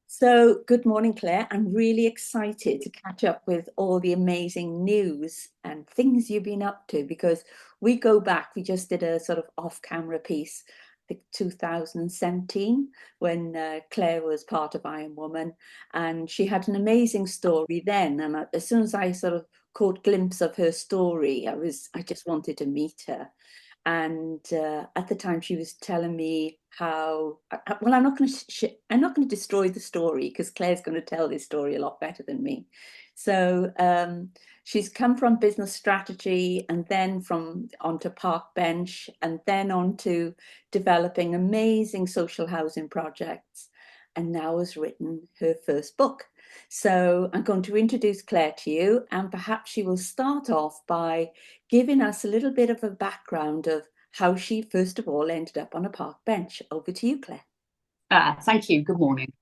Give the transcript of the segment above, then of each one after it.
So, good morning, Claire. I'm really excited to catch up with all the amazing news and things you've been up to because we go back, we just did a sort of off-camera piece, I think 2017, when Claire was part of Iron Woman, and she had an amazing story then. And as soon as I sort of caught glimpse of her story, I just wanted to meet her. And at the time, she was telling me how. Well, I'm not going to destroy the story because Claire's going to tell this story a lot better than me. So she's come from business strategy, and then from onto park bench, and then onto developing amazing social housing projects, and now has written her first book. So I'm going to introduce Claire to you, and perhaps she will start off by giving us a little bit of a background of how she first of all ended up on a park bench. Over to you, Claire. Thank you. Good morning.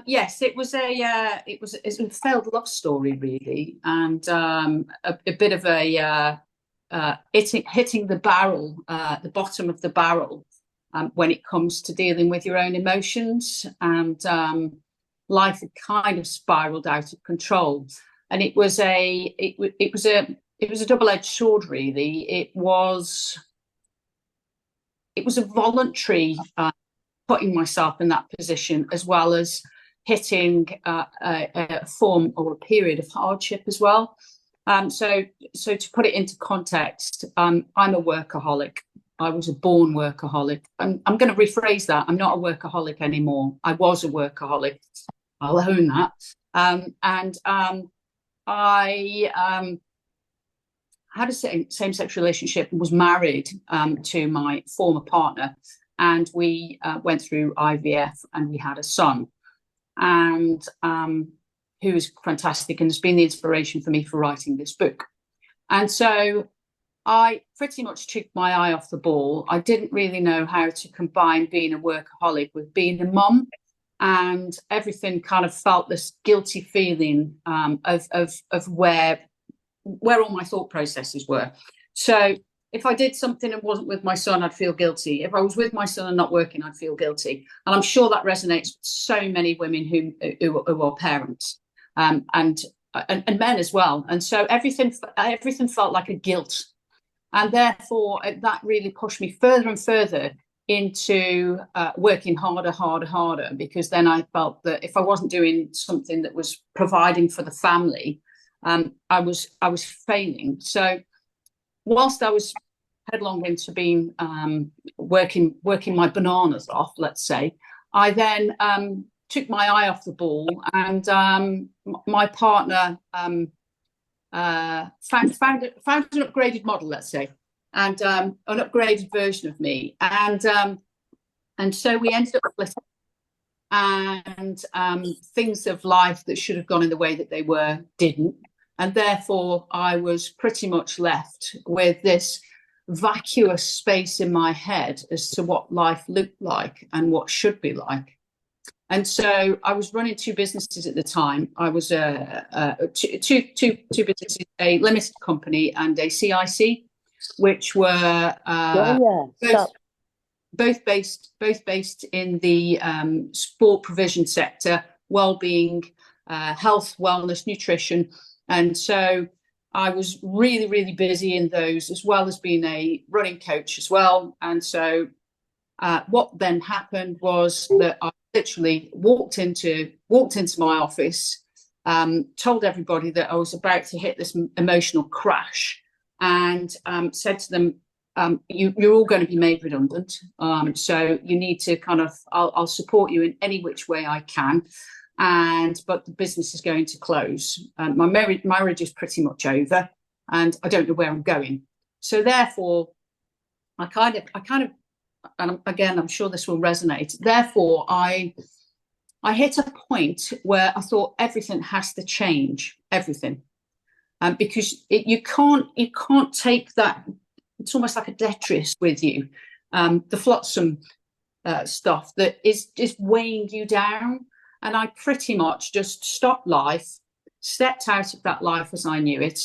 Yes, it was a failed love story really, and a bit of a hitting the barrel, the bottom of the barrel, when it comes to dealing with your own emotions, and life had kind of spiraled out of control, and it was a double-edged sword really. It was a voluntary putting myself in that position, as well as hitting a form or a period of hardship as well. So to put it into context, I'm a workaholic. I was a born workaholic. I'm going to rephrase that. I'm not a workaholic anymore. I was a workaholic. I'll own that. I had a same-sex relationship and was married to my former partner, and we went through IVF, and we had a son, and who was fantastic and has been the inspiration for me for writing this book. And so I pretty much took my eye off the ball. I didn't really know how to combine being a workaholic with being a mum, and everything kind of felt this guilty feeling of where all my thought processes were. So if I did something and wasn't with my son, I'd feel guilty. If I was with my son and not working, I'd feel guilty. And I'm sure that resonates with so many women who are parents, and men as well. And so everything felt like a guilt. And therefore, that really pushed me further and further into working harder, because then I felt that if I wasn't doing something that was providing for the family, I was failing. So whilst I was headlong into being working my bananas off, let's say, I then took my eye off the ball, and my partner found an upgraded model, let's say, and an upgraded version of me, and so we ended up splitting. And things of life that should have gone in the way that they were didn't, and therefore I was pretty much left with this vacuous space in my head as to what life looked like and what should be like. And so I was running two businesses at the time. I was two businesses, a limited company and a CIC, which were both based in the sport provision sector, well-being, health, wellness, nutrition. And so I was really, really busy in those, as well as being a running coach as well. And so what then happened was that I literally walked into my office, told everybody that I was about to hit this emotional crash, and said to them, you're all going to be made redundant. So you need to I'll support you in any which way I can. But the business is going to close. My marriage is pretty much over, and I don't know where I'm going. So therefore, I kind of, and again, I'm sure this will resonate. Therefore, I hit a point where I thought everything has to change, everything, because you can't take that. It's almost like a detritus with you, the flotsam stuff that is just weighing you down. And I pretty much just stopped life, stepped out of that life as I knew it,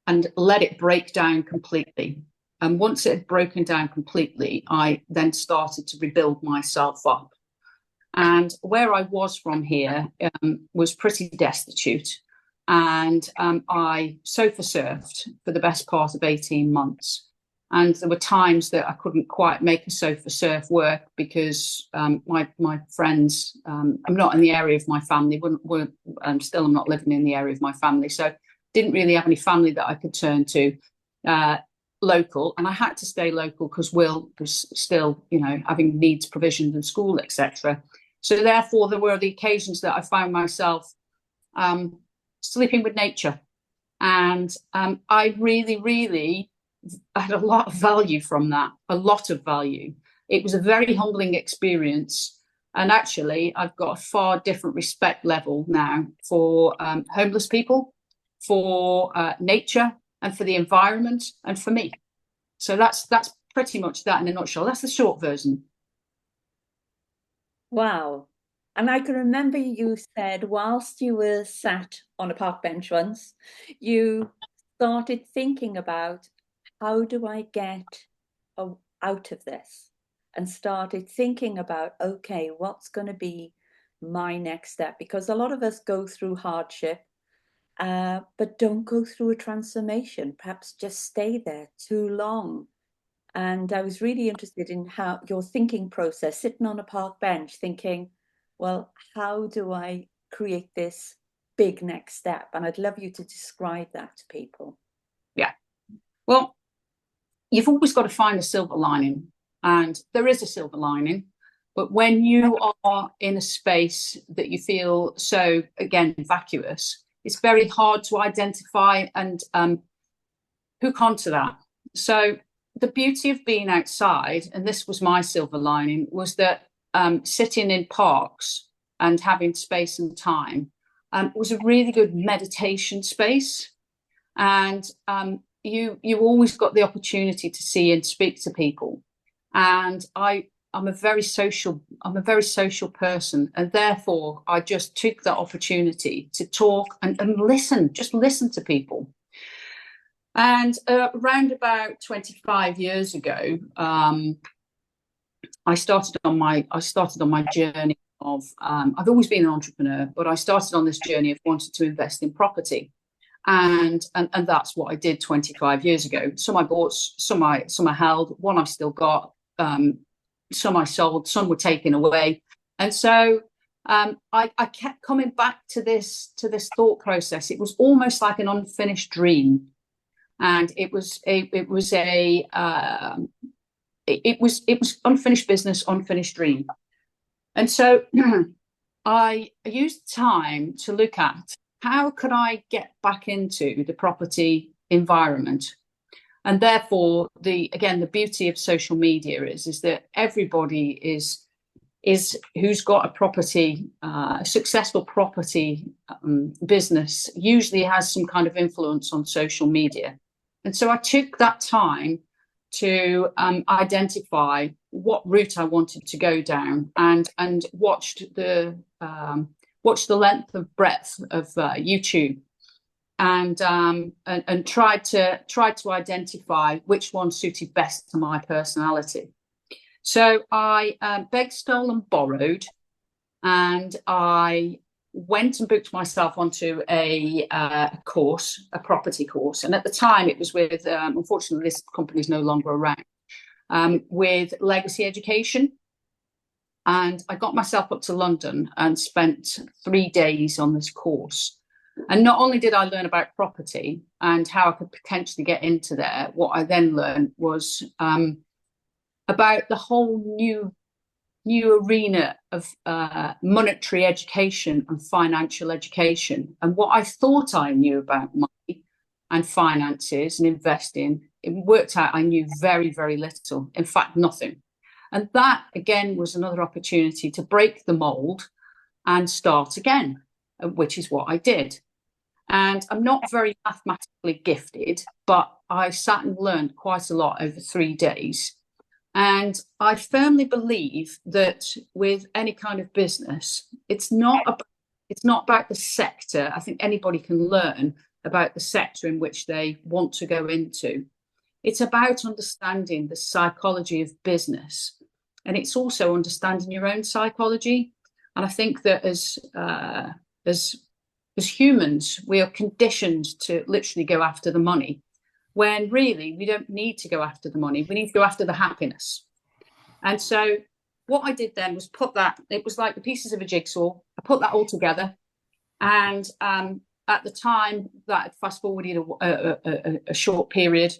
and let it break down completely. And once it had broken down completely, I then started to rebuild myself up. And where I was from here was pretty destitute. And I sofa surfed for the best part of 18 months. And there were times that I couldn't quite make a sofa surf work because my friends, I'm not in the area of my family, I'm not living in the area of my family. So didn't really have any family that I could turn to local. And I had to stay local because Will was still, having needs provisions in school, etc. So therefore, there were the occasions that I found myself sleeping with nature. And I really, really had a lot of value from that, a lot of value. It was a very humbling experience. And actually, I've got a far different respect level now for homeless people, for nature, and for the environment, and for me. So that's pretty much that in a nutshell. That's the short version. Wow. And I can remember you said whilst you were sat on a park bench once, you started thinking about how do I get out of this? And started thinking about, okay, what's going to be my next step? Because a lot of us go through hardship, but don't go through a transformation, perhaps just stay there too long. And I was really interested in how your thinking process, sitting on a park bench, thinking, well, how do I create this big next step? And I'd love you to describe that to people. Yeah. Well, you've always got to find a silver lining, and there is a silver lining. But when you are in a space that you feel so, again, vacuous, it's very hard to identify and hook onto that. So the beauty of being outside, and this was my silver lining, was that sitting in parks and having space and time was a really good meditation space. And you always got the opportunity to see and speak to people. And I'm a very social person, and therefore I just took that opportunity to talk and listen, just listen to people. And around about 25 years ago, I started on my journey of I've always been an entrepreneur, but I started on this journey of wanting to invest in property. And that's what I did 25 years ago. Some I bought, some I held, one I've still got, some I sold, some were taken away. And so I kept coming back to this thought process. It was almost like an unfinished dream. And it was unfinished business, unfinished dream. And so I used time to look at how could I get back into the property environment. And therefore, the beauty of social media is that everybody is who's got a property, a successful property business, usually has some kind of influence on social media. And so I took that time to identify what route I wanted to go down, and watched the length of breadth of YouTube, and tried to identify which one suited best to my personality. So I begged, stole, and borrowed, and I went and booked myself onto a course, a property course. And at the time, it was with, unfortunately, this company is no longer around, with Legacy Education. And I got myself up to London and spent 3 days on this course. And not only did I learn about property and how I could potentially get into there, what I then learned was about the whole new arena of monetary education and financial education. And what I thought I knew about money and finances and investing, it worked out I knew very, very little. In fact, nothing. And that, again, was another opportunity to break the mold and start again, which is what I did. And I'm not very mathematically gifted, but I sat and learned quite a lot over 3 days. And I firmly believe that with any kind of business, it's not about the sector. I think anybody can learn about the sector in which they want to go into. It's about understanding the psychology of business. And it's also understanding your own psychology. And I think that as as humans, we are conditioned to literally go after the money, when really we don't need to go after the money. We need to go after the happiness. And so what I did then was put that, it was like the pieces of a jigsaw. I put that all together. And at the time, that fast forwarded a short period,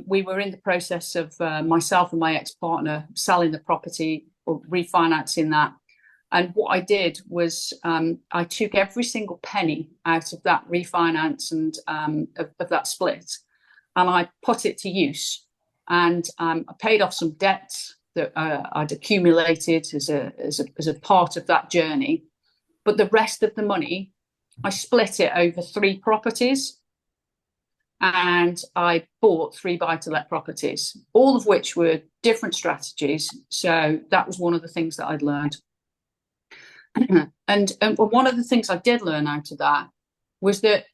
we were in the process of myself and my ex-partner selling the property or refinancing that. And what I did was I took every single penny out of that refinance and of that split, and I put it to use. And I paid off some debts that I'd accumulated as a part of that journey. But the rest of the money, I split it over 3 properties, and I bought 3 buy-to-let properties, all of which were different strategies. So that was one of the things that I'd learned. And one of the things I did learn out of that was that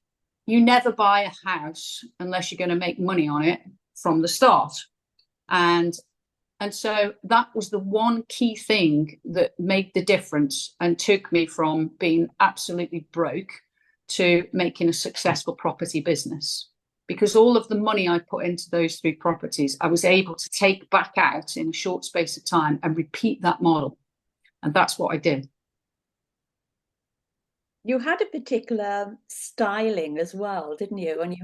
you never buy a house unless you're going to make money on it from the start. And so that was the one key thing that made the difference and took me from being absolutely broke to making a successful property business. Because all of the money I put into those 3 properties, I was able to take back out in a short space of time and repeat that model. And that's what I did. You had a particular styling as well, didn't you? And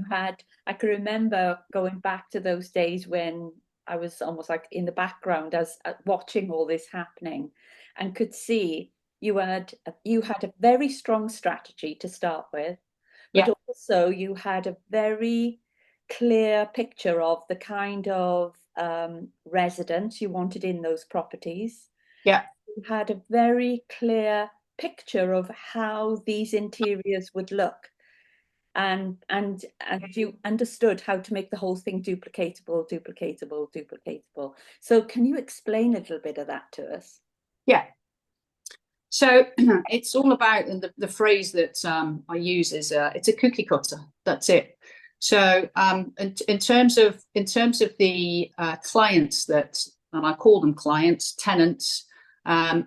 I can remember going back to those days when I was almost like in the background as watching all this happening, and could see you had a very strong strategy to start with, but Yeah, also you had a very clear picture of the kind of residents you wanted in those properties. yeah, You had a very clear picture of how these interiors would look, and you understood how to make the whole thing duplicatable. So can you explain a little bit of that to us? yeah. So it's all about, and the phrase that I use is it's a cookie cutter. That's it. So in terms of the clients that, and I call them clients, tenants,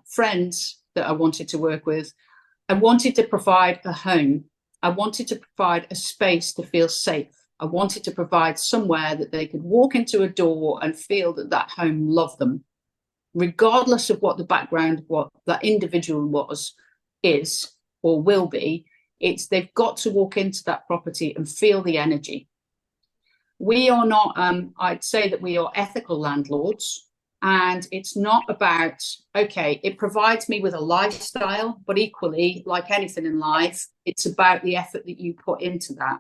friends that I wanted to work with, I wanted to provide a home. I wanted to provide a space to feel safe. I wanted to provide somewhere that they could walk into a door and feel that that home loved them, regardless of what the background, what that individual is, or will be. It's they've got to walk into that property and feel the energy. We are not, I'd say that we are ethical landlords, and it's not about, okay, it provides me with a lifestyle, but equally, like anything in life, it's about the effort that you put into that.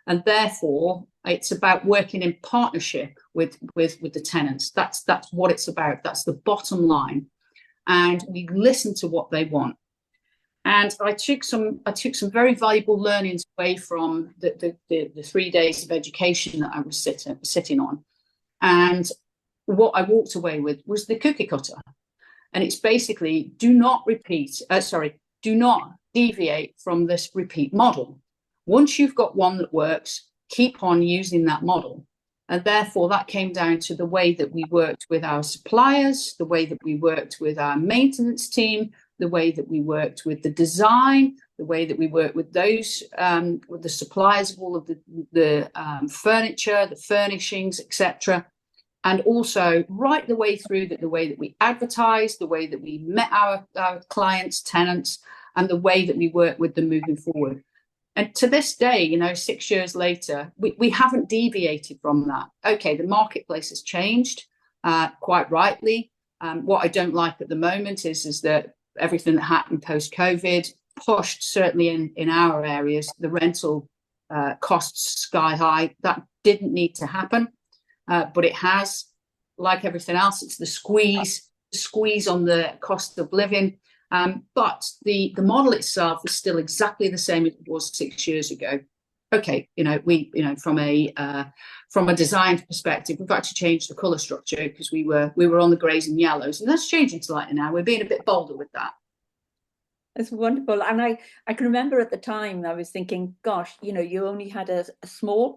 And therefore, it's about working in partnership with the tenants. That's what it's about. That's the bottom line. And we listen to what they want. And I took some very valuable learnings away from the 3 days of education that I was sitting on. And what I walked away with was the cookie cutter. And it's basically do not deviate from this repeat model. Once you've got one that works, keep on using that model. And therefore, that came down to the way that we worked with our suppliers, the way that we worked with our maintenance team, the way that we worked with the design, the way that we worked with those, with the suppliers of all of the furniture, the furnishings, etc. And also right the way through the way that we advertised, the way that we met our clients, tenants, and the way that we work with them moving forward. And to this day, 6 years later, we haven't deviated from that. Okay, the marketplace has changed, quite rightly. What I don't like at the moment is that everything that happened post-COVID pushed, certainly in our areas, the rental costs sky high. That didn't need to happen, but it has. Like everything else, it's the squeeze on the cost of living. But the model itself is still exactly the same as it was 6 years ago. Okay, from a design perspective, we've actually changed the colour structure because we were on the greys and yellows, and that's changing slightly now. We're being a bit bolder with that. That's wonderful. And I can remember at the time I was thinking, gosh, you only had a small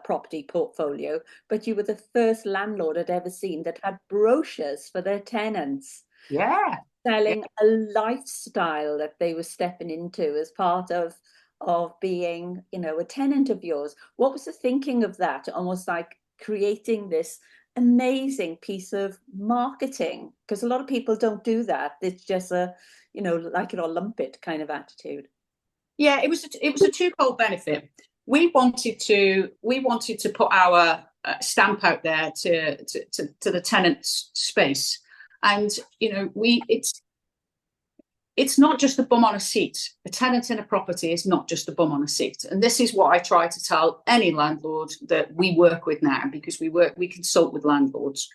property portfolio, but you were the first landlord I'd ever seen that had brochures for their tenants. Yeah. Yeah. selling a lifestyle that they were stepping into as part of being, you know, a tenant of yours. What was the thinking of that? Almost like creating this amazing piece of marketing, because a lot of people don't do that. It's just a, you know, like it or lump it kind of attitude. Yeah, it was a twofold benefit. We wanted to put our stamp out there to the tenant's space, and it's not just a bum on a seat. A tenant in a property is not just a bum on a seat, and this is what I try to tell any landlord that we work with now, because we consult with landlords.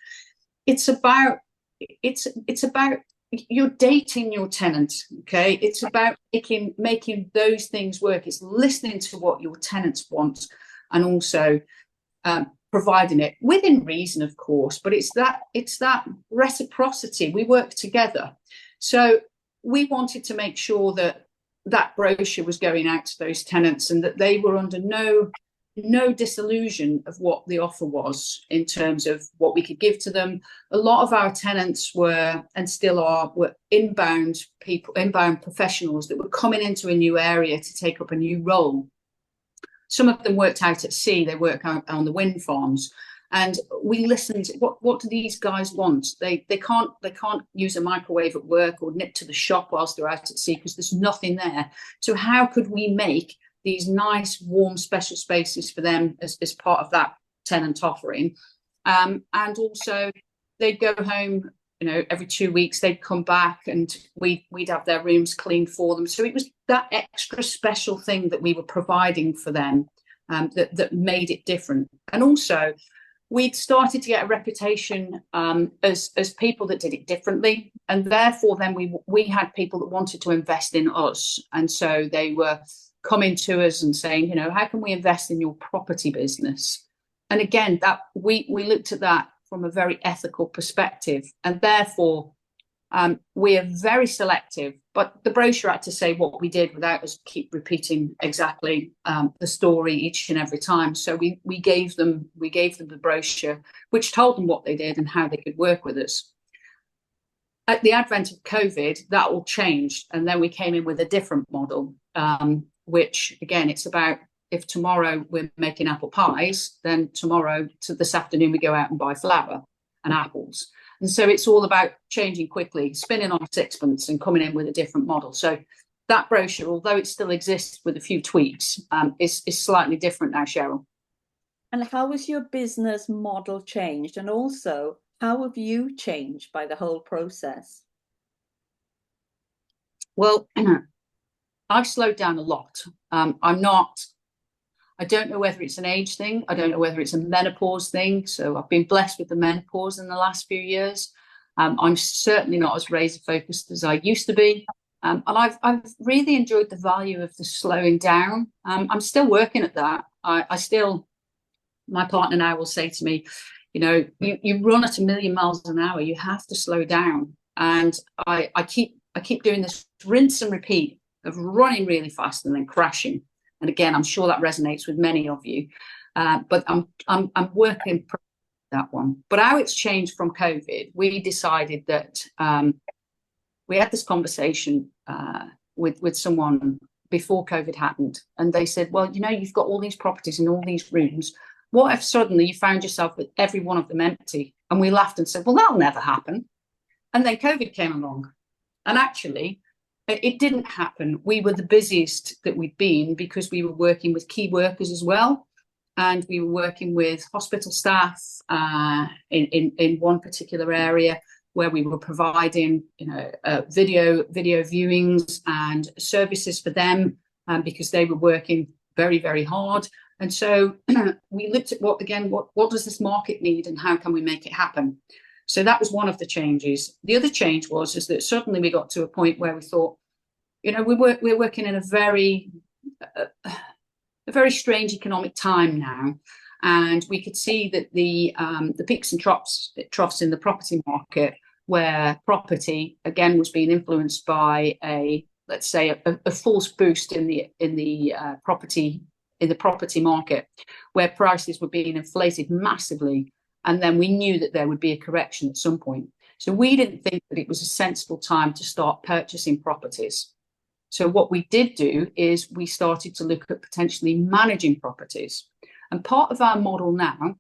It's about it's about you're dating your tenant. Okay, it's about making those things work. It's listening to what your tenants want, and also providing it within reason, of course. But it's that reciprocity. We work together. So we wanted to make sure that that brochure was going out to those tenants, and that they were under no disillusion of what the offer was in terms of what we could give to them. A lot of our tenants were, and still are, were inbound people, inbound professionals that were coming into a new area to take up a new role. Some of them worked out at sea, they work out on the wind farms. And we listened, what do these guys want? They can't use a microwave at work or nip to the shop whilst they're out at sea, because there's nothing there. So how could we make these nice, warm, special spaces for them as part of that tenant offering? And also, they'd go home, every 2 weeks. They'd come back, and we'd have their rooms cleaned for them. So it was that extra special thing that we were providing for them, that made it different. And also, we'd started to get a reputation as people that did it differently, and therefore then we had people that wanted to invest in us, and so they were coming to us and saying, how can we invest in your property business? And again, that we looked at that from a very ethical perspective, and therefore we are very selective. But the brochure had to say what we did without us keep repeating exactly the story each and every time. So we gave them the brochure, which told them what they did and how they could work with us. At the advent of COVID, that all changed, and then we came in with a different model, which again, it's about, if tomorrow we're making apple pies, then tomorrow to this afternoon we go out and buy flour and apples. And so it's all about changing quickly, spinning on a sixpence and coming in with a different model. So that brochure, although it still exists with a few tweaks, is slightly different now, Cheryl. And how has your business model changed? And also, how have you changed by the whole process? Well, I've slowed down a lot. I don't know whether it's an age thing. I don't know whether it's a menopause thing. So I've been blessed with the menopause in the last few years. I'm certainly not as razor focused as I used to be. And I've really enjoyed the value of the slowing down. I'm still working at that. My partner now will say to me, you run at 1,000,000 miles an hour. You have to slow down. And I keep doing this rinse and repeat of running really fast and then crashing. And again, I'm sure that resonates with many of you, but I'm working that one. But how it's changed from COVID, we decided that we had this conversation with someone before COVID happened, and they said, well, you've got all these properties and all these rooms. What if suddenly you found yourself with every one of them empty? And we laughed and said, well, that'll never happen. And then COVID came along, and actually, it didn't happen. We were the busiest that we'd been because we were working with key workers as well. And we were working with hospital staff in one particular area where we were providing, video viewings and services for them because they were working very, very hard. And so we looked at what does this market need and how can we make it happen? So that was one of the changes. The other change is that suddenly we got to a point where we thought, we're working in a very strange economic time now, and we could see that the peaks and troughs in the property market, where property again was being influenced by a false boost in the property market, where prices were being inflated massively. And then we knew that there would be a correction at some point. So we didn't think that it was a sensible time to start purchasing properties. So what we did do is we started to look at potentially managing properties. And part of our model now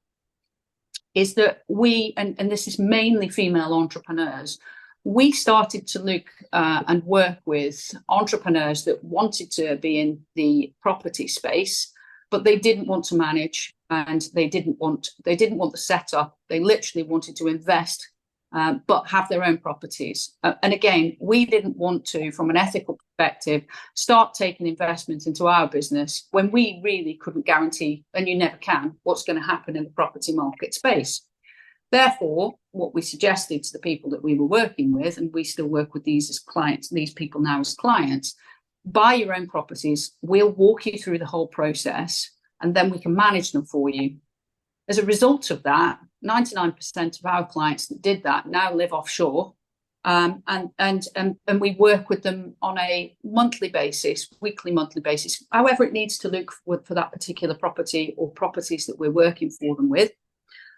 is that and this is mainly female entrepreneurs, we started to look and work with entrepreneurs that wanted to be in the property space, but they didn't want to manage, and they didn't want the setup. They literally wanted to invest, but have their own properties. And again, we didn't want to, from an ethical perspective, start taking investments into our business when we really couldn't guarantee, and you never can, what's going to happen in the property market space. Therefore, what we suggested to the people that we were working with, and we still work with these as clients, these people now as clients, buy your own properties. We'll walk you through the whole process, and then we can manage them for you. As a result of that, 99% of our clients that did that now live offshore, and we work with them on a monthly basis, weekly, monthly basis, however it needs to look for that particular property or properties that we're working for them with.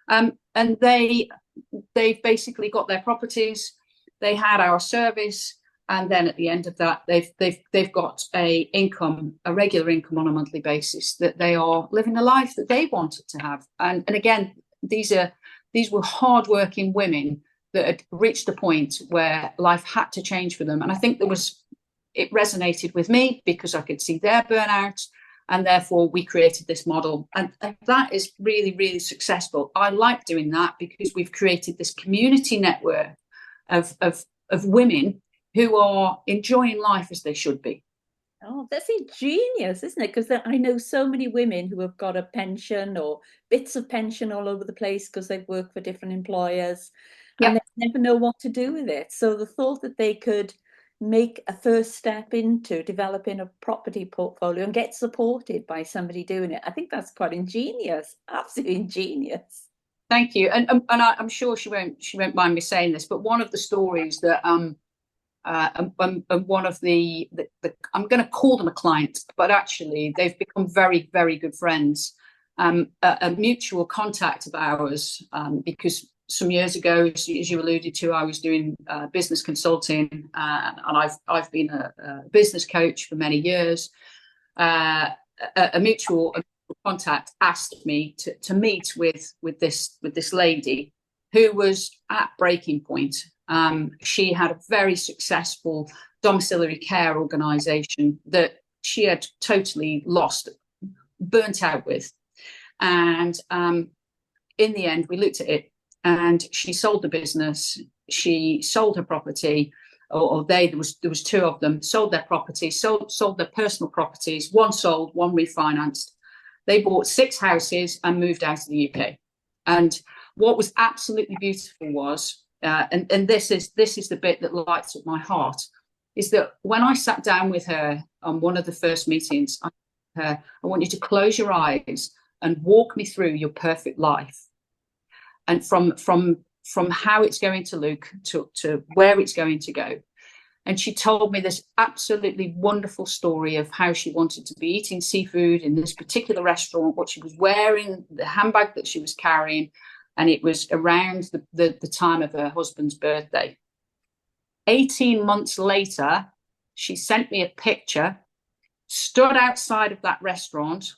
And they've basically got their properties. They had our service, and then at the end of that, they've got a regular income on a monthly basis, that they are living the life that they wanted to have. And again, these were hardworking women that had reached a point where life had to change for them. And I think it resonated with me because I could see their burnout. And therefore, we created this model. And that is really, really successful. I like doing that because we've created this community network of women who are enjoying life as they should be. Oh, that's ingenious, isn't it? Because I know so many women who have got a pension or bits of pension all over the place because they've worked for different employers, and Yep. they never know what to do with it. So the thought that they could make a first step into developing a property portfolio and get supported by somebody doing it, I think that's quite ingenious, absolutely ingenious. Thank you. And I'm sure she won't mind me saying this, but one of the stories that and one of the I'm going to call them a client, but actually they've become very, very good friends. A mutual contact of ours, because some years ago, as you alluded to, I was doing business consulting, and I've been a business coach for many years. A mutual contact asked me to meet with this lady who was at breaking point. She had a very successful domiciliary care organisation that she had totally burnt out with. And in the end, we looked at it, and she sold the business. She sold her property, or there was two of them, sold their property, sold their personal properties. One sold, one refinanced. They bought 6 houses and moved out of the UK. And what was absolutely beautiful was, and this is the bit that lights up my heart, is that when I sat down with her on one of the first meetings, I said to her, I want you to close your eyes and walk me through your perfect life. And from how it's going to look to where it's going to go. And she told me this absolutely wonderful story of how she wanted to be eating seafood in this particular restaurant, what she was wearing, the handbag that she was carrying, and it was around the time of her husband's birthday. 18 months later, she sent me a picture, stood outside of that restaurant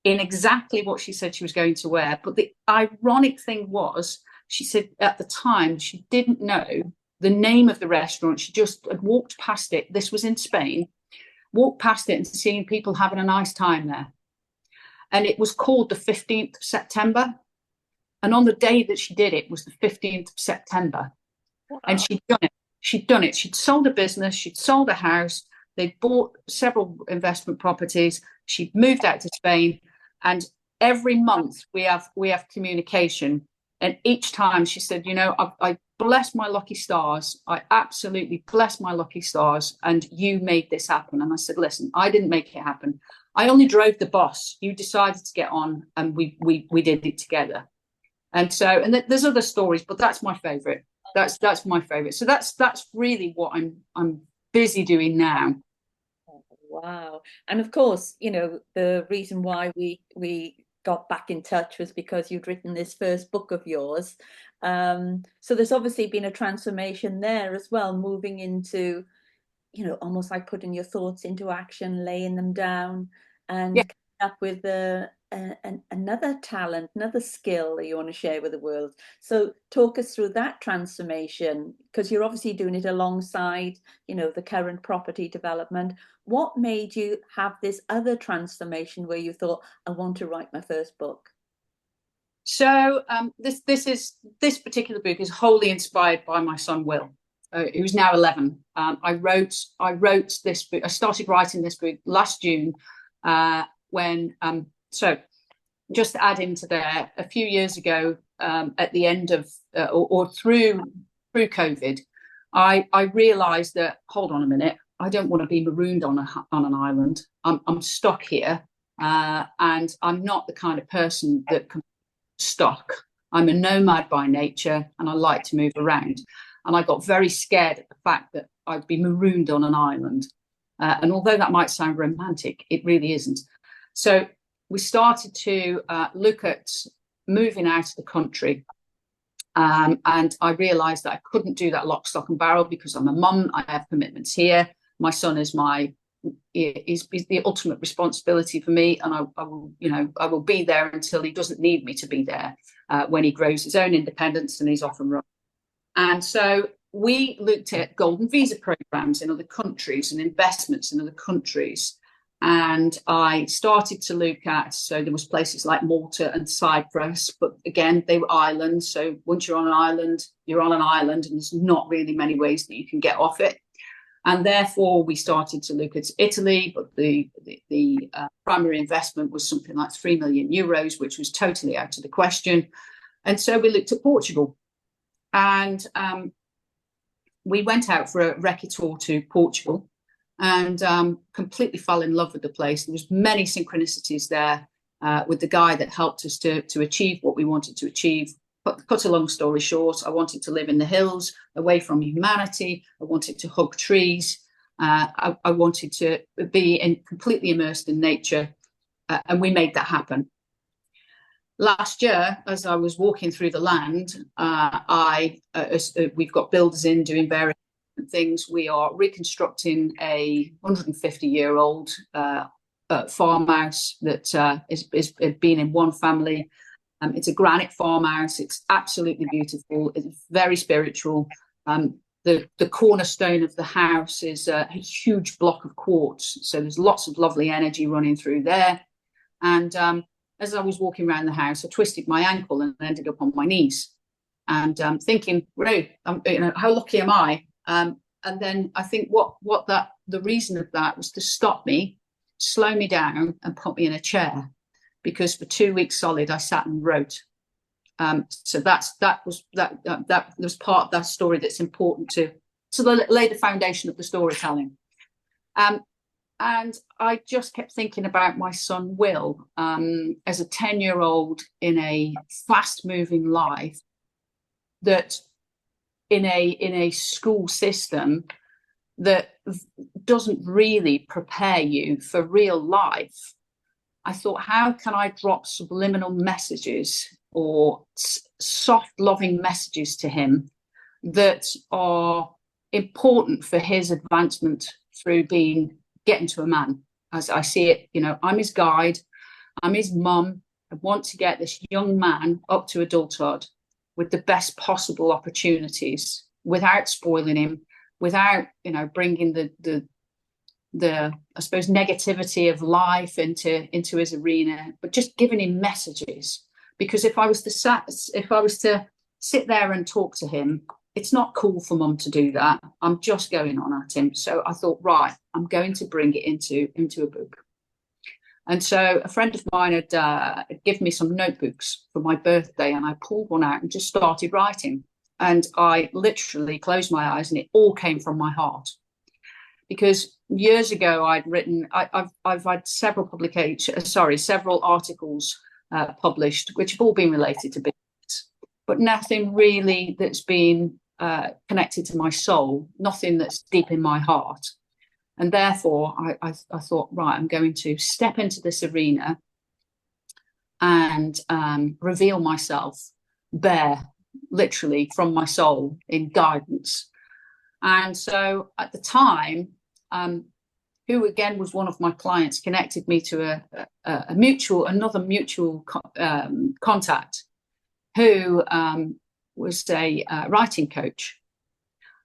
in exactly what she said she was going to wear. But the ironic thing was, she said at the time she didn't know the name of the restaurant. She just had walked past it. This was in Spain. Walked past it and seen people having a nice time there. And it was called the 15th of September. And on the day that she did it was the 15th of September. Wow. And she'd done it. She'd sold a business. She'd sold a house. They'd bought several investment properties. She'd moved out to Spain. And every month we have communication. And each time she said, I bless my lucky stars. I absolutely bless my lucky stars. And you made this happen. And I said, listen, I didn't make it happen. I only drove the bus. You decided to get on, and we did it together. And so, and there's other stories, but that's my favorite. That's my favorite. So that's really what I'm busy doing now. Wow. And of course, the reason why we got back in touch was because you'd written this first book of yours. So there's obviously been a transformation there as well, moving into, almost like putting your thoughts into action, laying them down, Yeah. and coming up with another talent, another skill that you want to share with the world. So talk us through that transformation, because you're obviously doing it alongside, the current property development. What made you have this other transformation where you thought, I want to write my first book? So this particular book is wholly inspired by my son Will, who's now 11. I wrote this book. I started writing this book last June, when so just to add into there, a few years ago, at the end of or through COVID, I realised that, hold on a minute, I don't want to be marooned on an island. I'm stuck here, and I'm not the kind of person that can stuck. I'm a nomad by nature, and I like to move around. And I got very scared at the fact that I'd be marooned on an island. And although that might sound romantic, it really isn't. So we started to look at moving out of the country. And I realised that I couldn't do that lock, stock and barrel because I'm a mum. I have commitments here. My son is the ultimate responsibility for me, and I will be there until he doesn't need me to be there, when he grows his own independence and he's off and running. And so we looked at golden visa programs in other countries and investments in other countries. And I started to look at, so there was places like Malta and Cyprus, but again, they were islands. So once you're on an island, you're on an island, and there's not really many ways that you can get off it. And therefore, we started to look at Italy, but the primary investment was something like €3 million, which was totally out of the question. And so we looked at Portugal. And we went out for a recce tour to Portugal, and completely fell in love with the place. There was many synchronicities there with the guy that helped us to achieve what we wanted to achieve. Cut a long story short, I wanted to live in the hills, away from humanity. I wanted to hug trees. I wanted to be completely immersed in nature, and we made that happen. Last year, as I was walking through the land, we've got builders in doing various things. We are reconstructing a 150-year-old farmhouse that has been in one family. It's a granite farmhouse. It's absolutely beautiful. It's very spiritual. The cornerstone of the house is a huge block of quartz. So there's lots of lovely energy running through there. And as I was walking around the house, I twisted my ankle and ended up on my knees. And thinking, how lucky am I? And then I think the reason of that was to stop me, slow me down, and put me in a chair. Because for 2 weeks solid, I sat and wrote. So that was part of that story that's important to lay the foundation of the storytelling. And I just kept thinking about my son Will, as a 10-year-old in a fast-moving life, that in a school system that doesn't really prepare you for real life. I thought, how can I drop subliminal messages or soft, loving messages to him that are important for his advancement through getting to a man? As I see it, I'm his guide, I'm his mum. I want to get this young man up to adulthood with the best possible opportunities, without spoiling him, without bringing the I suppose negativity of life into his arena, but just giving him messages. Because if I was to sit there and talk to him, it's not cool for mum to do that. I'm just going on at him. So I thought, right, I'm going to bring it into a book. And so a friend of mine had given me some notebooks for my birthday, and I pulled one out and just started writing. And I literally closed my eyes, and it all came from my heart. Because years ago, I've had several articles published, which have all been related to business, but nothing really that's been connected to my soul, nothing that's deep in my heart. And therefore, I thought, right, I'm going to step into this arena and reveal myself bare, literally from my soul in guidance. And so at the time, who again was one of my clients, connected me to another mutual contact who was a writing coach.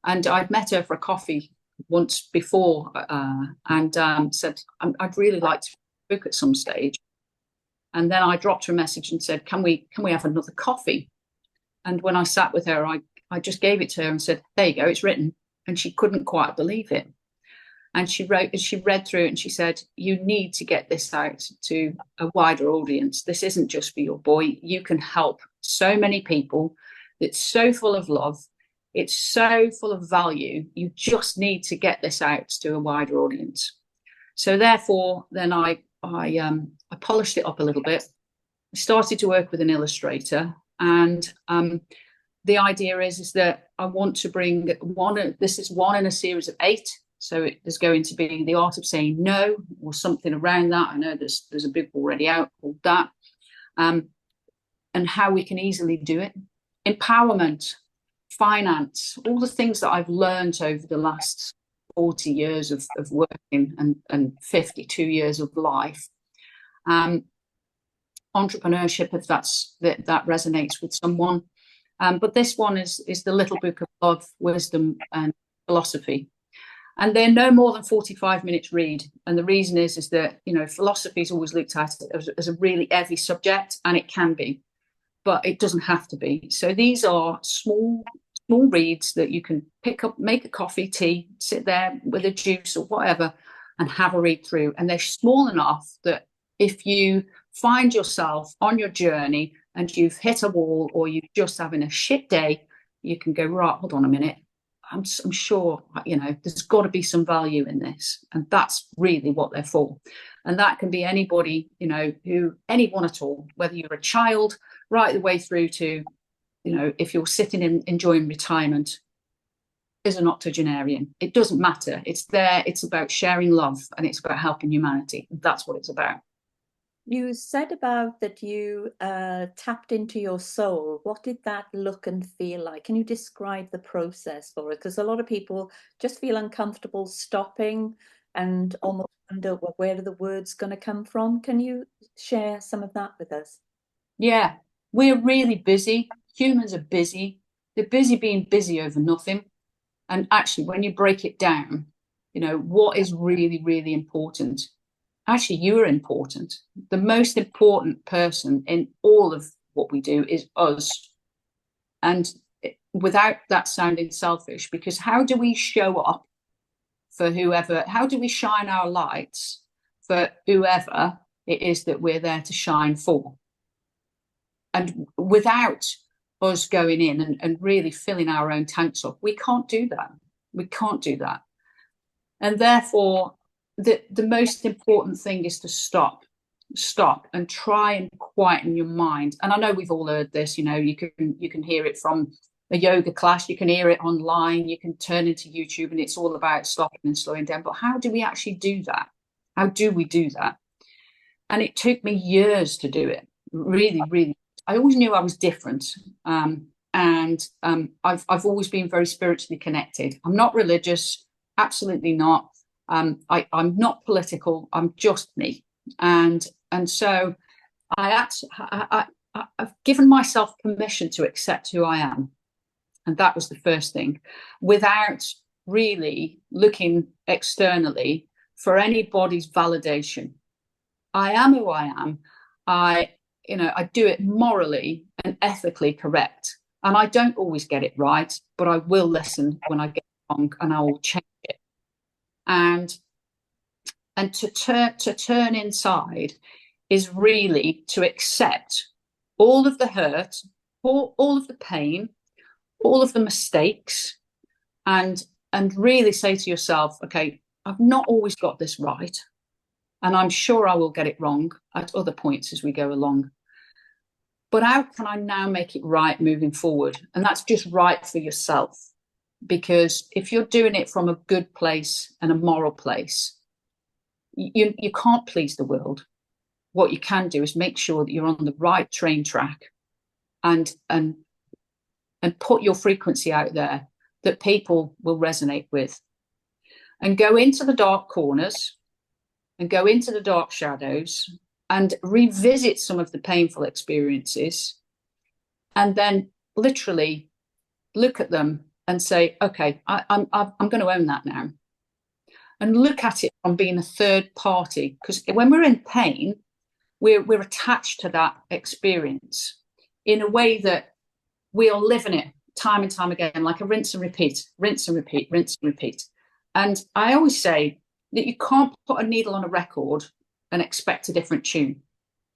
And I'd met her for a coffee once before and said, I'd really like to book at some stage. And then I dropped her a message and said, can we have another coffee? And when I sat with her, I just gave it to her and said, there you go, it's written. And she couldn't quite believe it. And she read through it and she said, you need to get this out to a wider audience. This isn't just for your boy. You can help so many people. It's so full of love. It's so full of value. You just need to get this out to a wider audience. So therefore, then I polished it up a little bit. I started to work with an illustrator, and the idea is that I want to bring one. This is one in a series of 8. So there's going to be the art of saying no, or something around that. I know there's a book already out called that, and how we can easily do it. Empowerment, finance, all the things that I've learned over the last 40 years of working and 52 years of life. Entrepreneurship, if that resonates with someone. But this one is the little book of love, wisdom, and philosophy. And they're no more than 45 minutes read. And the reason is that, philosophy is always looked at as a really heavy subject, and it can be, but it doesn't have to be. So these are small reads that you can pick up, make a coffee, tea, sit there with a juice or whatever, and have a read through. And they're small enough that if you find yourself on your journey and you've hit a wall or you're just having a shit day, you can go, right, hold on a minute. I'm sure, there's got to be some value in this. And that's really what they're for. And that can be anybody, anyone at all, whether you're a child, right the way through to, if you're sitting and enjoying retirement as an octogenarian. It doesn't matter. It's there. It's about sharing love, and it's about helping humanity. That's what it's about. You said about that you tapped into your soul. What did that look and feel like? Can you describe the process for it? Because a lot of people just feel uncomfortable stopping and almost wonder, well, where are the words going to come from? Can you share some of that with us? Yeah, we're really busy. Humans are busy. They're busy being busy over nothing. And actually, when you break it down, what is really, really important? Actually, you are important. The most important person in all of what we do is us. And without that sounding selfish, because how do we show up for whoever? How do we shine our lights for whoever it is that we're there to shine for? And without us going in and really filling our own tanks up, we can't do that. We can't do that. And therefore, the most important thing is to stop and try and quieten your mind. And I know we've all heard this, you can hear it from a yoga class, you can hear it online, you can turn into YouTube, and it's all about stopping and slowing down. But how do we actually do that? How do we do that? And it took me years to do it. Really, really. I always knew I was different. And I've always been very spiritually connected. I'm not religious, absolutely not. I'm not political. I'm just me, and so I've given myself permission to accept who I am, and that was the first thing, without really looking externally for anybody's validation. I am who I am. I do it morally and ethically correct, and I don't always get it right, but I will listen when I get it wrong, and I will change it. And to turn inside is really to accept all of the hurt, all of the pain, all of the mistakes, and really say to yourself, okay, I've not always got this right, and I'm sure I will get it wrong at other points as we go along. But how can I now make it right moving forward? And that's just right for yourself. Because if you're doing it from a good place and a moral place, you can't please the world. what you can do is make sure that you're on the right train track, and put your frequency out there that people will resonate with, and go into the dark corners and go into the dark shadows and revisit some of the painful experiences, and then literally look at them and say, okay, I'm going to own that now, and look at it from being a third party. Because when we're in pain, we're attached to that experience in a way that we are living it time and time again, like a rinse and repeat, rinse and repeat, rinse and repeat. And I always say that you can't put a needle on a record and expect a different tune.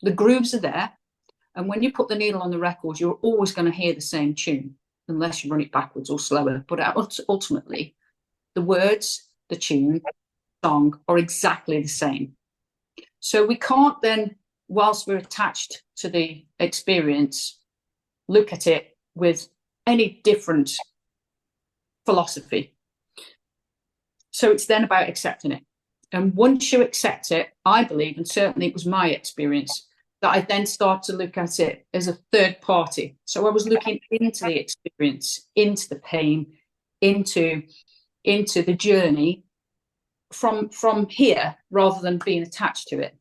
The grooves are there, and when you put the needle on the record, you're always going to hear the same tune, unless you run it backwards or slower. But ultimately, the words, the tune, the song are exactly the same. So we can't then, whilst we're attached to the experience, look at it with any different philosophy. So it's then about accepting it. And once you accept it, I believe, and certainly it was my experience, that I then start to look at it as a third party. So I was looking into the experience, into the pain, into the journey from here, rather than being attached to it.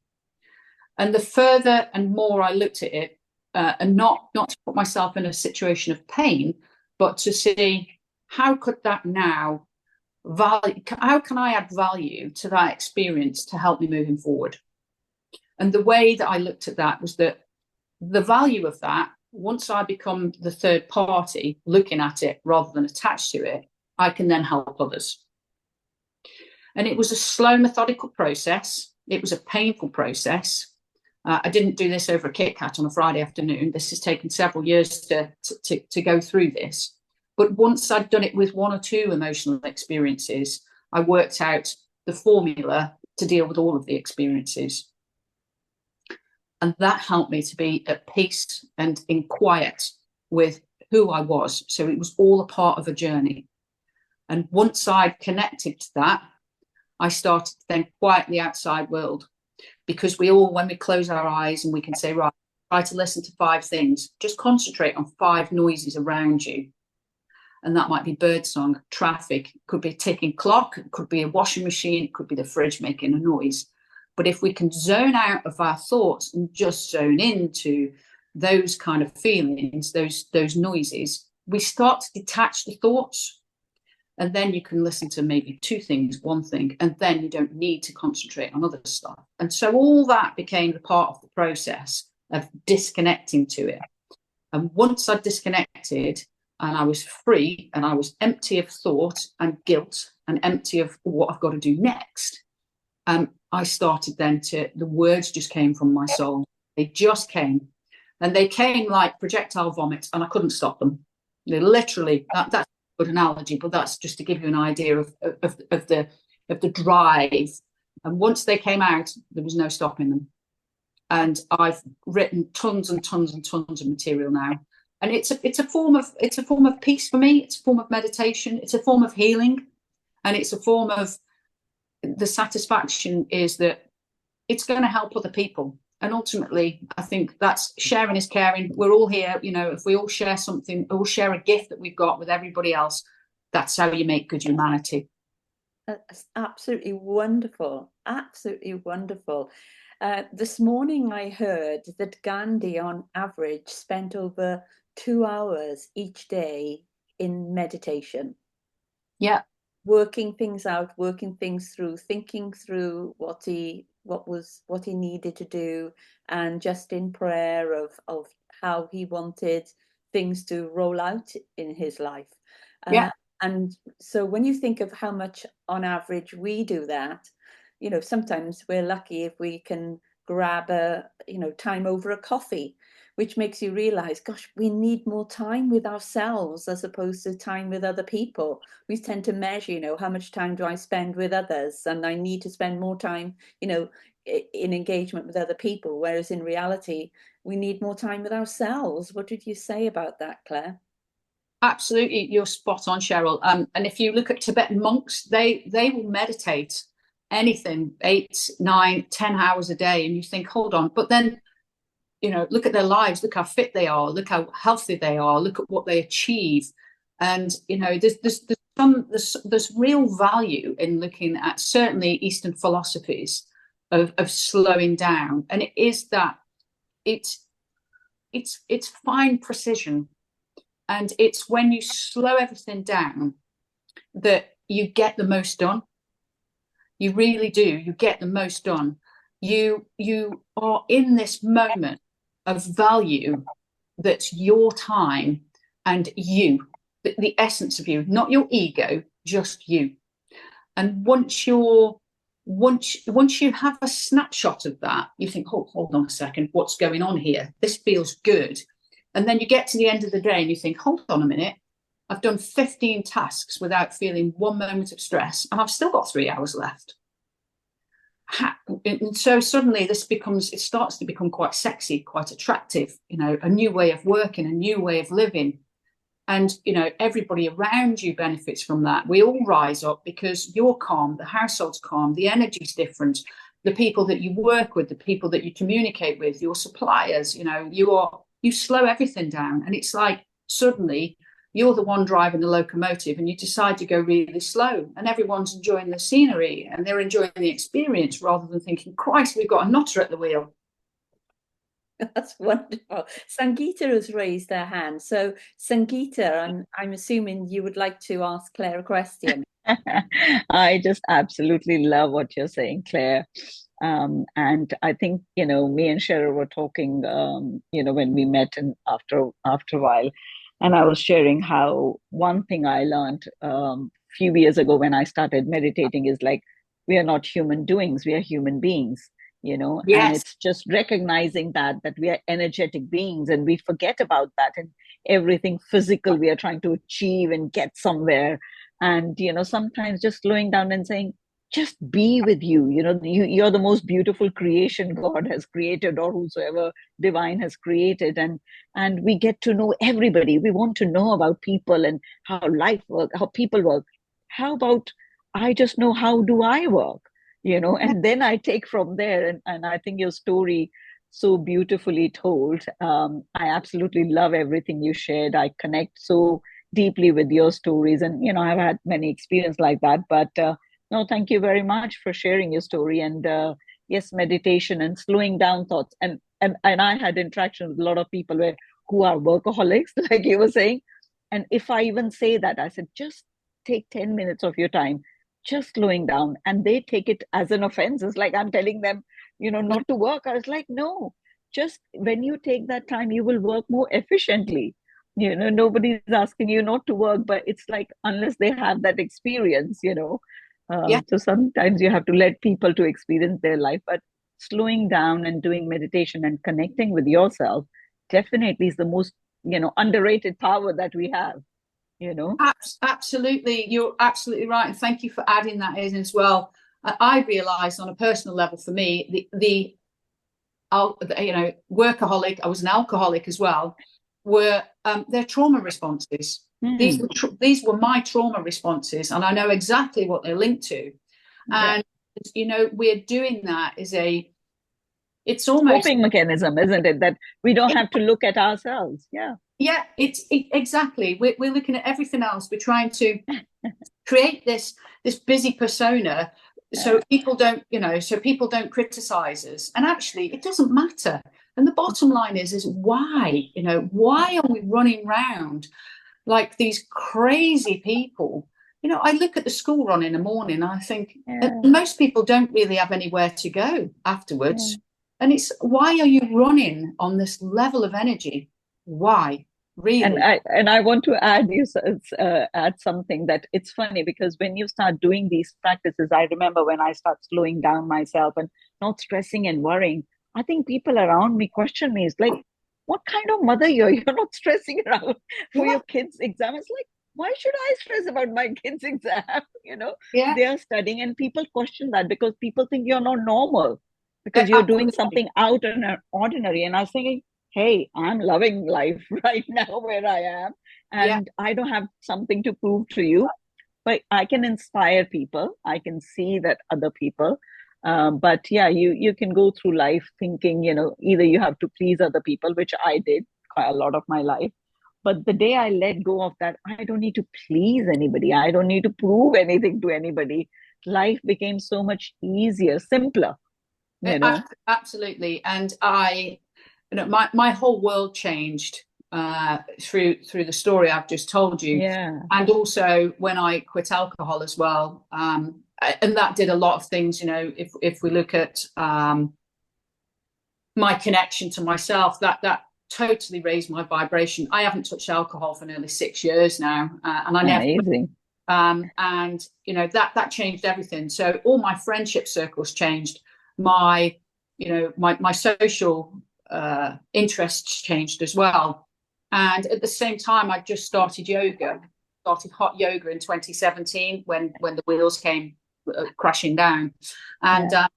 And the further and more I looked at it, and not to put myself in a situation of pain, but to see how could that now value, how can I add value to that experience to help me moving forward? And the way that I looked at that was that the value of that, once I become the third party looking at it rather than attached to it, I can then help others. And it was a slow, methodical process. It was a painful process. I didn't do this over a Kit Kat on a Friday afternoon. This has taken several years to go through this. But once I'd done it with one or two emotional experiences, I worked out the formula to deal with all of the experiences. And that helped me to be at peace and in quiet with who I was. So it was all a part of a journey. And once I'd connected to that, I started to then quiet the outside world. Because we all, when we close our eyes and we can say, right, try to listen to 5 things, just concentrate on 5 noises around you. And that might be birdsong, traffic, it could be a ticking clock, it could be a washing machine, it could be the fridge making a noise. But if we can zone out of our thoughts and just zone into those kind of feelings, those noises, we start to detach the thoughts. And then you can listen to maybe 2 things, 1 thing, and then you don't need to concentrate on other stuff. And so all that became the part of the process of disconnecting to it. And once I disconnected and I was free and I was empty of thought and guilt and empty of what I've got to do next, I started then the words just came from my soul. They just came. And they came like projectile vomit, and I couldn't stop them. They literally, that's good analogy, but that's just to give you an idea of the drive. And once they came out, there was no stopping them. And I've written tons and tons and tons of material now, and it's a form of peace for me. It's a form of meditation. It's a form of healing, and it's a form of the satisfaction is that it's going to help other people. And ultimately, I think that's sharing is caring. We're all here, if we all share something, all share a gift that we've got with everybody else, that's how you make good humanity. That's absolutely wonderful. Absolutely wonderful. This morning I heard that Gandhi, on average, spent over 2 hours each day in meditation. Yeah. Working things out, working things through, thinking through what he needed to do, and just in prayer of how he wanted things to roll out in his life. Yeah. And so when you think of how much on average we do that, sometimes we're lucky if we can grab time over a coffee, which makes you realize, gosh, we need more time with ourselves as opposed to time with other people. We tend to measure, how much time do I spend with others? And I need to spend more time, in engagement with other people. Whereas in reality, we need more time with ourselves. What did you say about that, Claire? Absolutely, you're spot on, Cheryl. And if you look at Tibetan monks, they will meditate anything 8, 9, 10 hours a day, and you think, hold on, but then, look at their lives, look how fit they are, look how healthy they are, look at what they achieve. And there's real value in looking at certainly Eastern philosophies of slowing down. And it is that it's fine precision, and it's when you slow everything down that you get the most done. You really do. You get the most done. You are in this moment of value that's your time and you, the essence of you, not your ego, just you. And once you have a snapshot of that, you think, hold on a second, what's going on here? This feels good. And then you get to the end of the day and you think, hold on a minute, I've done 15 tasks without feeling one moment of stress, and I've still got 3 hours left. And so suddenly it starts to become quite sexy, quite attractive, a new way of working, a new way of living. And, everybody around you benefits from that. We all rise up because you're calm, the household's calm, the energy's different. The people that you work with, the people that you communicate with, your suppliers, you slow everything down. And it's like suddenly you're the one driving the locomotive and you decide to go really slow, and everyone's enjoying the scenery and they're enjoying the experience rather than thinking, Christ, we've got a nutter at the wheel. That's wonderful. Sangeeta has raised her hand. So Sangeeta, I'm assuming you would like to ask Claire a question. I just absolutely love what you're saying, Claire. And I think, me and Cheryl were talking, when we met and after a while, and I was sharing how one thing I learned few years ago when I started meditating is like, we are not human doings, we are human beings, and Yes. it's just recognizing that we are energetic beings, and we forget about that, and everything physical we are trying to achieve and get somewhere. And, sometimes just slowing down and saying, just be with you. You're the most beautiful creation God has created, or whosoever divine has created. And we get to know everybody. We want to know about people and how life works, how people work. How about I just know how do I work, and then I take from there. And I think your story so beautifully told. I absolutely love everything you shared. I connect so deeply with your stories, and I've had many experiences like that. But no, thank you very much for sharing your story. And yes, meditation and slowing down thoughts. And I had interaction with a lot of people who are workaholics, like you were saying. And if I even say that, I said, just take 10 minutes of your time, just slowing down. And they take it as an offense. It's like I'm telling them, not to work. I was like, no, just when you take that time, you will work more efficiently. Nobody's asking you not to work, but it's like, unless they have that experience, Yeah. so sometimes you have to let people to experience their life. But slowing down and doing meditation and connecting with yourself definitely is the most, underrated power that we have, Absolutely. You're absolutely right. And thank you for adding that in as well. I realized on a personal level for me, the workaholic, I was an alcoholic as well, were their trauma responses. These were my trauma responses, and I know exactly what they're linked to. Yeah. And we're doing that it's almost coping mechanism, isn't it? That we don't have to look at ourselves. Yeah, exactly. We're looking at everything else. We're trying to create this busy persona, so people don't criticize us. And actually, it doesn't matter. And the bottom line is why? Why are we running around like these crazy people? I look at the school run in the morning, and I think most people don't really have anywhere to go afterwards. And it's, why are you running on this level of energy? Why? Really? And I want to add something, that it's funny because when you start doing these practices, I remember when I start slowing down myself and not stressing and worrying, I think people around me question me. It's like, what kind of mother you're? You're not stressing around for your kids' exam. It's like, why should I stress about my kids' exam? Yeah. They are studying, and people question that because people think you're not normal because you're doing something out and ordinary. And I was thinking, hey, I'm loving life right now where I am, and I don't have something to prove to you. but I can inspire people. I can see that other people. But yeah, you can go through life thinking, either you have to please other people, which I did quite a lot of my life. But the day I let go of that, I don't need to please anybody. I don't need to prove anything to anybody. Life became so much easier, simpler, Absolutely. And my whole world changed through the story I've just told you. Yeah. And also when I quit alcohol as well. And that did a lot of things, if we look at my connection to myself, that totally raised my vibration. I haven't touched alcohol for nearly 6 years now, and I Amazing. never. And that changed everything. So all my friendship circles changed. My social interests changed as well. And at the same time, I just started hot yoga in 2017 when the wheels came crashing down, and. Yeah.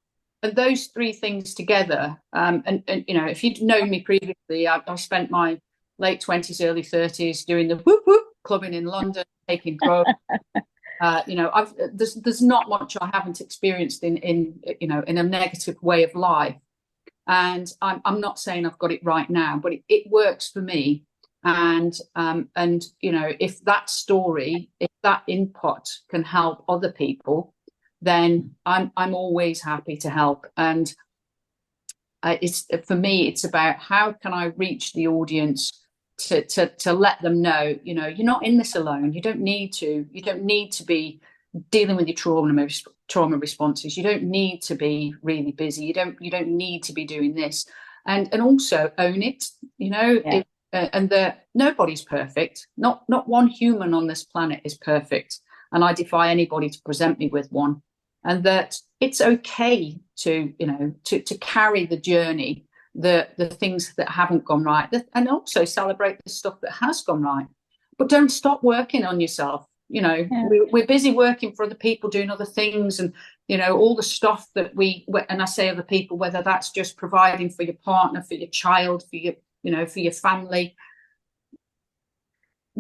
And those three things together, and if you'd known me previously, I spent my late 20s, early 30s doing the whoop whoop clubbing in London, taking drugs. There's not much I haven't experienced in a negative way of life, and I'm not saying I've got it right now, but it works for me. And if that story, if that input can help other people, then I'm always happy to help. And for me, it's about how can I reach the audience to let them know, you're not in this alone. You don't need to be dealing with your trauma responses. You don't need to be really busy. You don't need to be doing this, and also own it. Yeah. And that nobody's perfect. Not one human on this planet is perfect, and I defy anybody to present me with one. And that it's okay to carry the journey, the things that haven't gone right, and also celebrate the stuff that has gone right. But don't stop working on yourself. Yeah. We're busy working for other people, doing other things, and all the stuff that and I say other people, whether that's just providing for your partner, for your child, for your family.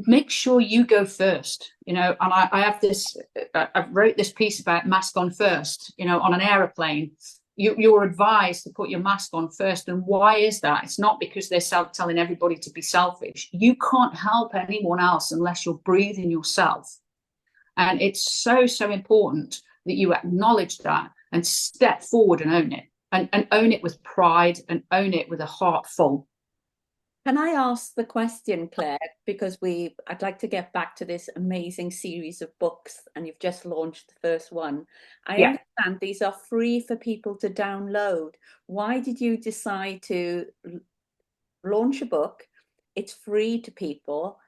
Make sure you go first, and I have this, I wrote this piece about mask on first. On an aeroplane, you're advised to put your mask on first. And why is that? It's not because they're telling everybody to be selfish. You can't help anyone else unless you're breathing yourself. And it's so important that you acknowledge that and step forward and own it, and own it with pride, and own it with a heart full. Can I ask the question, Claire, because I'd like to get back to this amazing series of books, and you've just launched the first one. I understand these are free for people to download. Why did you decide to launch a book? It's free to people.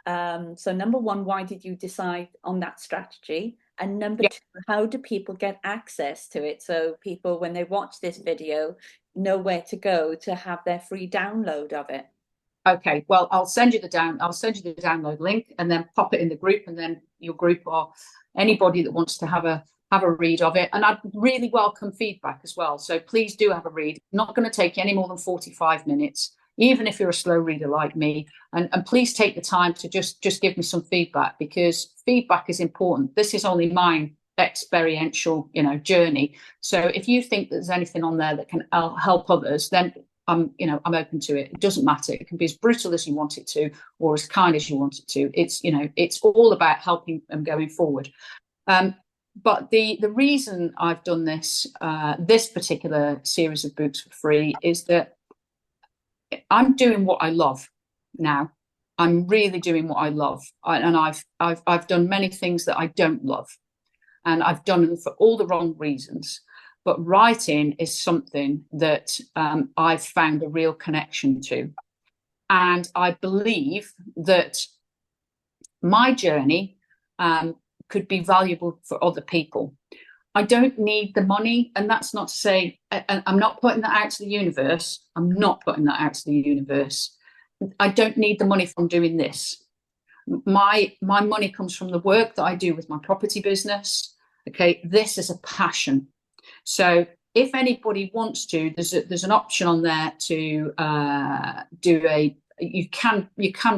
So number one, why did you decide on that strategy? And number two, how do people get access to it? So people, when they watch this video, know where to go to have their free download of it. Okay, well, I'll send you the download link, and then pop it in the group, and then your group or anybody that wants to have a read of it. And I'd really welcome feedback as well. So please do have a read. It's not going to take you any more than 45 minutes, even if you're a slow reader like me. And please take the time to just give me some feedback, because feedback is important. This is only mine experiential, journey. So if you think there's anything on there that can help others, then I'm open to it. It doesn't matter. It can be as brutal as you want it to, or as kind as you want it to. It's all about helping them going forward. But the reason I've done this particular series of books for free is that I'm doing what I love now. I'm really doing what I love, and I've done many things that I don't love, and I've done them for all the wrong reasons. But writing is something that I've found a real connection to. And I believe that my journey could be valuable for other people. I don't need the money. And that's not to say, and I'm not putting that out to the universe. I don't need the money from doing this. My money comes from the work that I do with my property business. Okay, this is a passion. So if anybody wants to, there's an option on there to do you can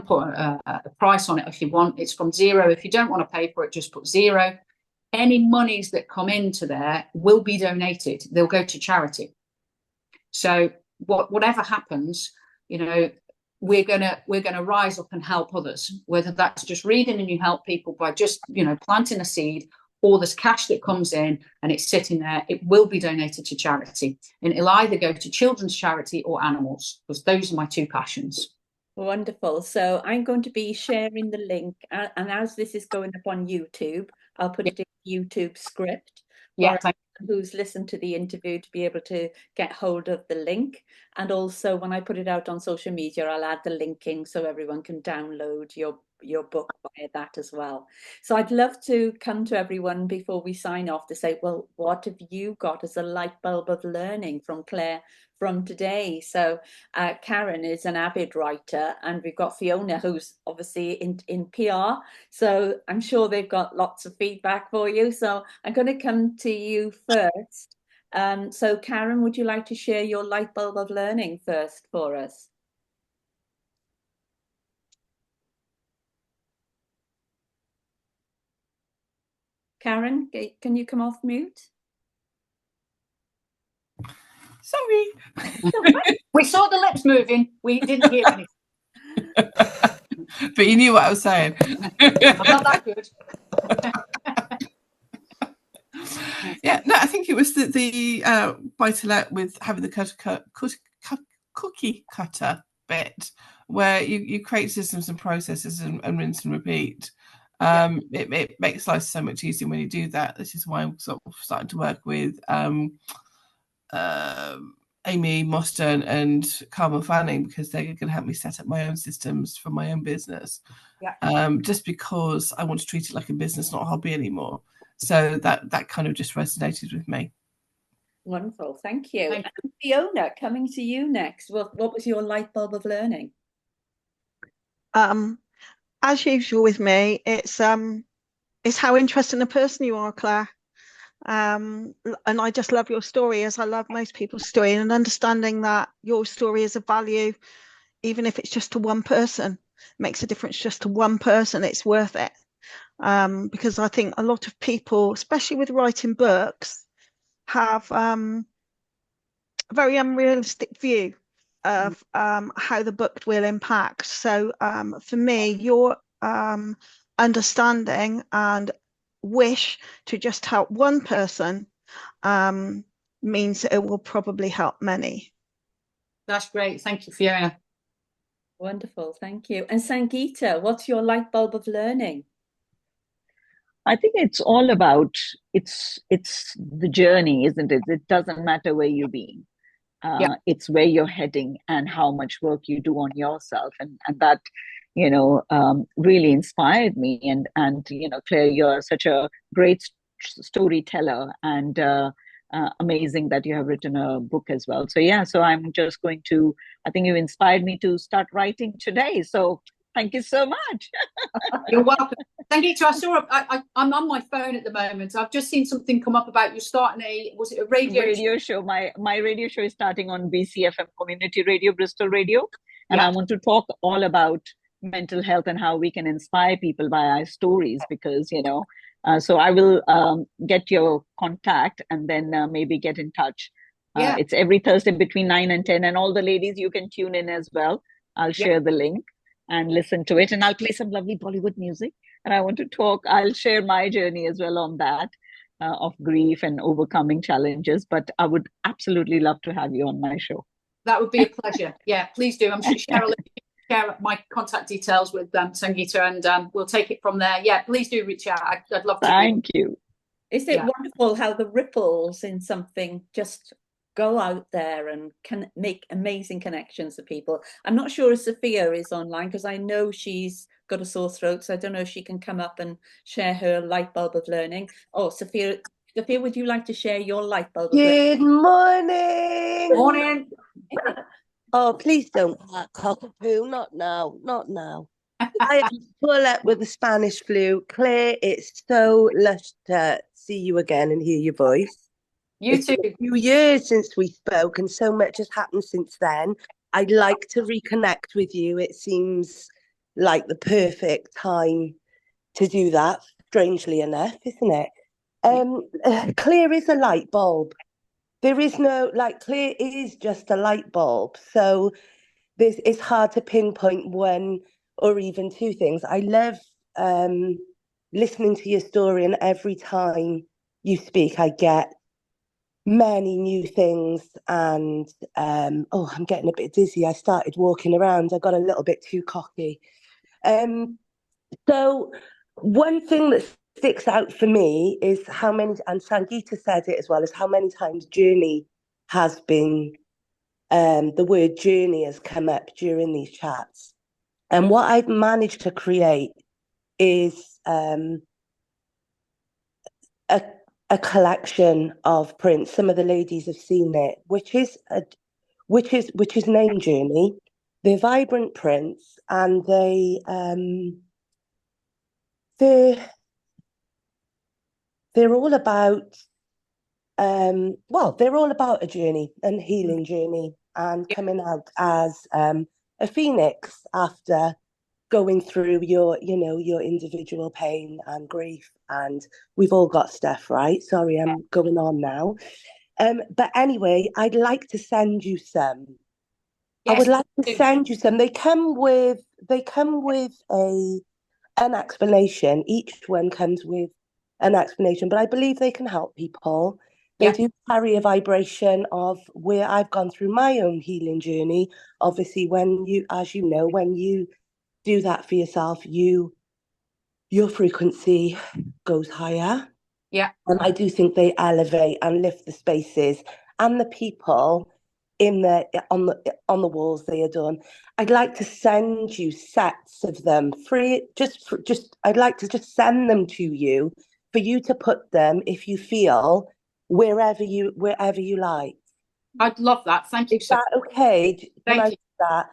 put a price on it if you want. It's from zero. If you don't want to pay for it, just put zero. Any monies that come into there will be donated. They'll go to charity. So whatever happens, you know, we're gonna rise up and help others, whether that's just reading and you help people by just, you know, planting a seed, or there's cash that comes in and it's sitting there. It will be donated to charity, and it'll either go to children's charity or animals, because those are my two passions. Wonderful. So I'm going to be sharing the link, and as this is going up on YouTube, I'll put it in YouTube script for Yeah, who's listened to the interview to be able to get hold of the link. And also when I put it out on social media, I'll add the linking so everyone can download your book via that as well. So I'd love to come to everyone before we sign off to say, well, what have you got as a light bulb of learning from Clare from today? So Karen is an avid writer, and we've got Fiona, who's obviously in PR. So I'm sure they've got lots of feedback for you. So I'm going to come to you first. So Karen, would you like to share your light bulb of learning first for us? Karen, can you come off mute? Sorry. we saw the lips moving. We didn't hear anything. But you knew what I was saying. I'm not that good. Yeah, no, I think it was the buy-to-let with having the cookie cutter bit, where you create systems and processes and rinse and repeat. It makes life so much easier when you do that. This is why I'm sort of starting to work with Amy Mostyn and Carmel Fanning, because they're going to help me set up my own systems for my own business. Just because I want to treat it like a business, not a hobby anymore. So that kind of just resonated with me. Wonderful, thank you. And Fiona, coming to you next. What was your light bulb of learning? As usual with me, it's how interesting a person you are, Clare. And I just love your story, as I love most people's story, and understanding that your story is of value, even if it's just to one person, makes a difference just to one person, it's worth it. Because I think a lot of people, especially with writing books, have a very unrealistic view of how the book will impact. So for me, your understanding and wish to just help one person means it will probably help many. That's great. Thank you, Fiona. Wonderful, thank you. And Sangeeta, what's your light bulb of learning? I think it's all about it's the journey, isn't it? It doesn't matter where you've been. It's where you're heading and how much work you do on yourself, and that, you know, really inspired me. And you know, Clare, you're such a great storyteller, and amazing that you have written a book as well. So yeah, so I'm just going to, I think you inspired me to start writing today. So thank you so much. You're welcome. Thank you. I'm on my phone at the moment. I've just seen something come up about you starting a radio show. My radio show is starting on BCFM Community Radio, Bristol Radio. And I want to talk all about mental health and how we can inspire people by our stories, because, you know, so I will get your contact and then maybe get in touch. It's every Thursday between 9 and 10. And all the ladies, you can tune in as well. I'll share the link and listen to it. And I'll play some lovely Bollywood music. And I want to talk, I'll share my journey as well on that, of grief and overcoming challenges. But I would absolutely love to have you on my show. That would be a pleasure. Yeah, please do. I'm sure Cheryl will share my contact details with Sangeeta, and we'll take it from there. Yeah, please do reach out. I'd love to. Thank you. Is it wonderful how the ripples in something just go out there and can make amazing connections with people? I'm not sure if Sophia is online, because I know she's got a sore throat, so I don't know if she can come up and share her light bulb of learning. Oh, Sophia, would you like to share your light bulb of learning? Good morning. Morning. Oh, please don't bark, cockapoo. Not now. Not now. I am full up with the Spanish flu. Clare, it's so lush to see you again and hear your voice. You too. It's been a few years since we spoke, and so much has happened since then. I'd like to reconnect with you. It seems like the perfect time to do that, strangely enough, isn't it? Clare is a light bulb. There is no, like, Clare is just a light bulb. So it's hard to pinpoint one or even two things. I love listening to your story, and every time you speak, I get many new things. And I'm getting a bit dizzy. I started walking around. I got a little bit too cocky. So one thing that sticks out for me is how many, and Sangeeta said it as well, is how many times journey has been, the word journey has come up during these chats. And what I've managed to create is a collection of prints. Some of the ladies have seen it, which is named Journey. They're vibrant prints, and they're all about they're all about a journey and healing journey, and coming out as a phoenix after going through your individual pain and grief. And we've all got stuff, right? Sorry, I'm going on now. But anyway, I'd like to send you some. Yes, I would like to send you some. They come with an explanation. Each one comes with an explanation, but I believe they can help people. They do carry a vibration of where I've gone through my own healing journey. Obviously, when you do that for yourself, your frequency goes higher. Yeah. And I do think they elevate and lift the spaces and the people on the walls they are done. I'd like to send you sets of them free. I'd like to just send them to you for you to put them, if you feel, wherever you like. I'd love that. Thank you. Is that okay? Thank you. That.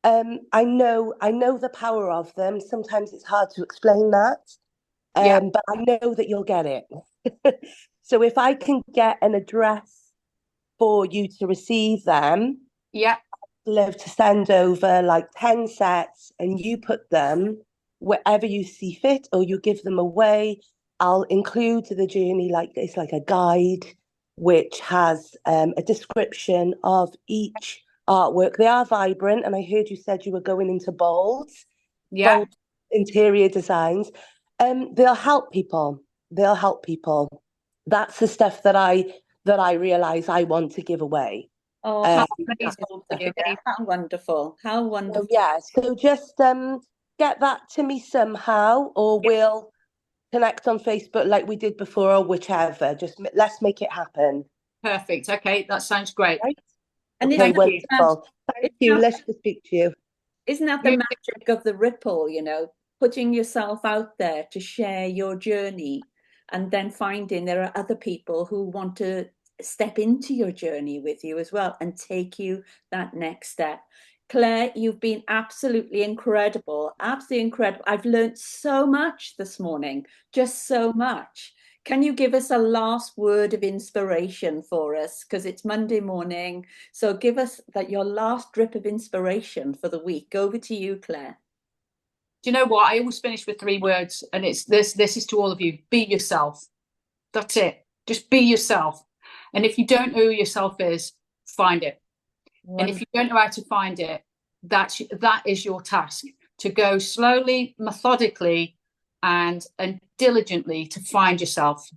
I know the power of them. Sometimes it's hard to explain that. But I know that you'll get it. So if I can get an address for you to receive them, I'd love to send over like 10 sets, and you put them wherever you see fit, or you give them away. I'll include the journey, like it's like a guide, which has a description of each artwork. They are vibrant, and I heard you said you were going into bold interior designs. They'll help people. That's the stuff that I realize I want to give away. Oh, how wonderful. How wonderful. So just get that to me somehow, or we'll connect on Facebook like we did before, or whichever. Just let's make it happen. Perfect. Okay, that sounds great. Right? And okay, wonderful. Thank you. Let's speak to you. Isn't that the magic of the ripple, putting yourself out there to share your journey, and then finding there are other people who want to step into your journey with you as well and take you that next step. Clare, you've been absolutely incredible. Absolutely incredible. I've learned so much this morning, just so much. Can you give us a last word of inspiration for us? Because it's Monday morning. So give us your last drip of inspiration for the week. Over to you, Clare. Do you know what? I always finish with 3 words, and it's this is to all of you. Be yourself. That's it. Just be yourself. And if you don't know who yourself is, find it. Wonderful. And if you don't know how to find it, that is your task, to go slowly, methodically, and diligently to find yourself.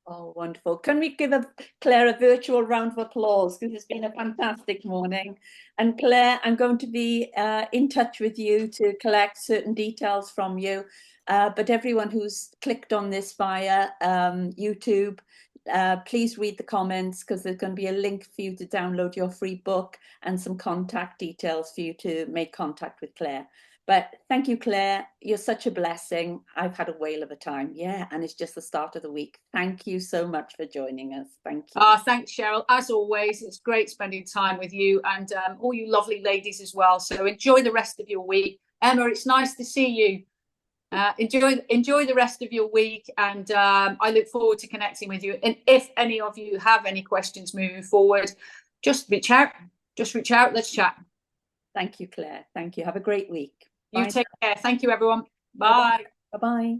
Oh, wonderful. Can we give Clare a virtual round of applause, because it's been a fantastic morning. And Clare, I'm going to be in touch with you to collect certain details from you. But everyone who's clicked on this via YouTube, please read the comments, because there's going to be a link for you to download your free book and some contact details for you to make contact with Clare. But thank you, Clare. You're such a blessing. I've had a whale of a time. And it's just the start of the week. Thank you so much for joining us. Thank you. Thanks, Cheryl. As always, it's great spending time with you, and all you lovely ladies as well. So enjoy the rest of your week. Emma, it's nice to see you. Enjoy the rest of your week, and I look forward to connecting with you. And if any of you have any questions moving forward, just reach out. Let's chat. Thank you, Claire. Thank you. Have a great week. You Bye. take care. Thank you, everyone. Bye. Bye-bye.